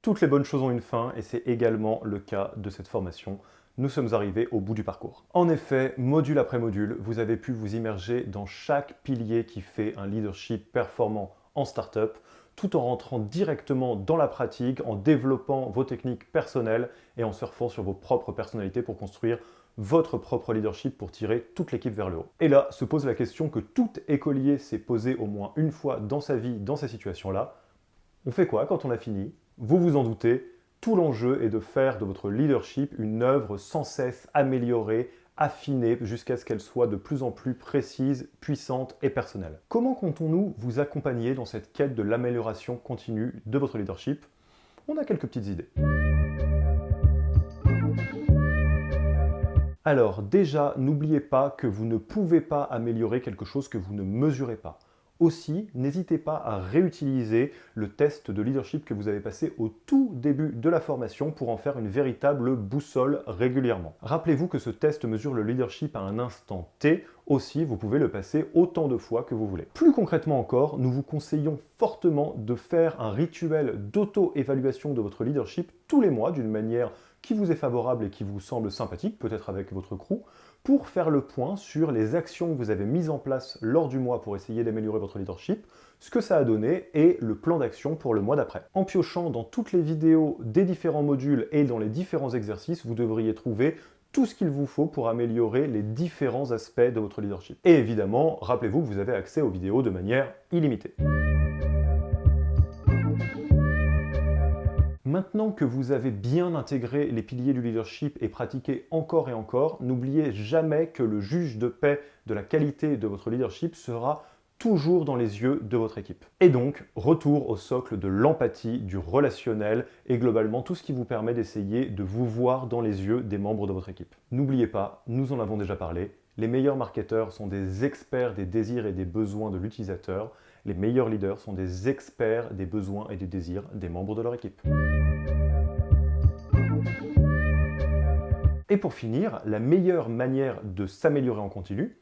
Toutes les bonnes choses ont une fin et c'est également le cas de cette formation. Nous sommes arrivés au bout du parcours. En effet, module après module, vous avez pu vous immerger dans chaque pilier qui fait un leadership performant en startup, tout en rentrant directement dans la pratique, en développant vos techniques personnelles et en surfant sur vos propres personnalités pour construire votre propre leadership pour tirer toute l'équipe vers le haut. Et là se pose la question que tout écolier s'est posé au moins une fois dans sa vie dans ces situations-là. On fait quoi quand on a fini? Vous vous en doutez, tout l'enjeu est de faire de votre leadership une œuvre sans cesse améliorée, affinée, jusqu'à ce qu'elle soit de plus en plus précise, puissante et personnelle. Comment comptons-nous vous accompagner dans cette quête de l'amélioration continue de votre leadership? On a quelques petites idées. Alors déjà, n'oubliez pas que vous ne pouvez pas améliorer quelque chose que vous ne mesurez pas. Aussi, n'hésitez pas à réutiliser le test de leadership que vous avez passé au tout début de la formation pour en faire une véritable boussole régulièrement. Rappelez-vous que ce test mesure le leadership à un instant T. Aussi, vous pouvez le passer autant de fois que vous voulez. Plus concrètement encore, nous vous conseillons fortement de faire un rituel d'auto-évaluation de votre leadership tous les mois d'une manière qui vous est favorable et qui vous semble sympathique, peut-être avec votre crew, pour faire le point sur les actions que vous avez mises en place lors du mois pour essayer d'améliorer votre leadership, ce que ça a donné et le plan d'action pour le mois d'après. En piochant dans toutes les vidéos des différents modules et dans les différents exercices, vous devriez trouver tout ce qu'il vous faut pour améliorer les différents aspects de votre leadership. Et évidemment, rappelez-vous que vous avez accès aux vidéos de manière illimitée. Maintenant que vous avez bien intégré les piliers du leadership et pratiqué encore et encore, n'oubliez jamais que le juge de paix de la qualité de votre leadership sera toujours dans les yeux de votre équipe. Et donc, retour au socle de l'empathie, du relationnel et globalement tout ce qui vous permet d'essayer de vous voir dans les yeux des membres de votre équipe. N'oubliez pas, nous en avons déjà parlé, les meilleurs marketeurs sont des experts des désirs et des besoins de l'utilisateur. Les meilleurs leaders sont des experts des besoins et des désirs des membres de leur équipe. Et pour finir, la meilleure manière de s'améliorer en continu,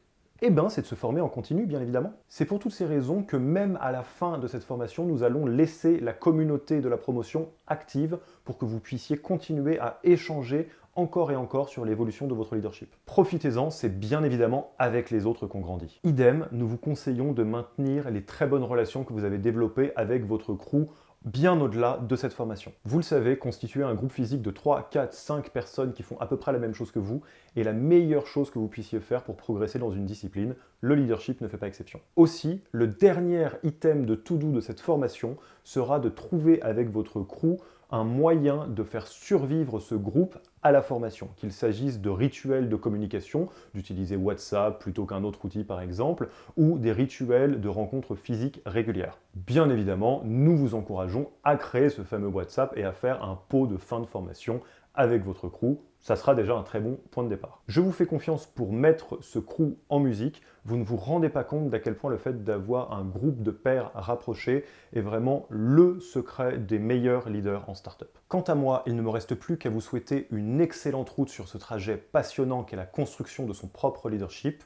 c'est de se former en continu, bien évidemment. C'est pour toutes ces raisons que même à la fin de cette formation, nous allons laisser la communauté de la promotion active pour que vous puissiez continuer à échanger encore et encore sur l'évolution de votre leadership. Profitez-en, c'est bien évidemment avec les autres qu'on grandit. Idem, nous vous conseillons de maintenir les très bonnes relations que vous avez développées avec votre crew bien au-delà de cette formation. Vous le savez, constituer un groupe physique de 3, 4, 5 personnes qui font à peu près la même chose que vous est la meilleure chose que vous puissiez faire pour progresser dans une discipline. Le leadership ne fait pas exception. Aussi, le dernier item de to-do de cette formation sera de trouver avec votre crew un moyen de faire survivre ce groupe à la formation, qu'il s'agisse de rituels de communication, d'utiliser WhatsApp plutôt qu'un autre outil par exemple, ou des rituels de rencontres physiques régulières. Bien évidemment, nous vous encourageons à créer ce fameux WhatsApp et à faire un pot de fin de formation avec votre crew. Ça sera déjà un très bon point de départ. Je vous fais confiance pour mettre ce crew en musique. Vous ne vous rendez pas compte d'à quel point le fait d'avoir un groupe de pairs rapprochés est vraiment le secret des meilleurs leaders en startup. Quant à moi, il ne me reste plus qu'à vous souhaiter une excellente route sur ce trajet passionnant qu'est la construction de son propre leadership.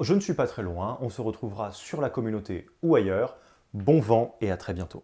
Je ne suis pas très loin, on se retrouvera sur la communauté ou ailleurs. Bon vent et à très bientôt.